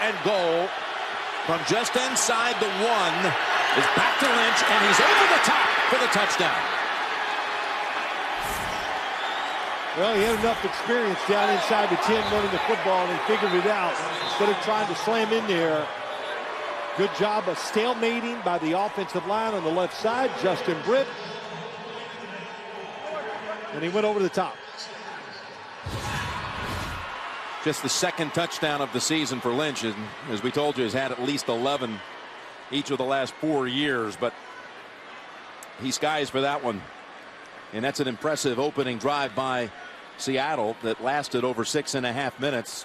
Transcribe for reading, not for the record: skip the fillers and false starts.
and goal from just inside the 1 is back to Lynch, and he's over the top for the touchdown. Well, he had enough experience down inside the 10 running the football, and he figured it out. Instead of trying to slam in there, good job of stalemating by the offensive line on the left side, Justin Britt. And he went over the top. Just the second touchdown of the season for Lynch, and as we told you, has had at least 11 each of the last 4 years, but he skies for that one. And that's an impressive opening drive by Seattle that lasted over 6.5 minutes.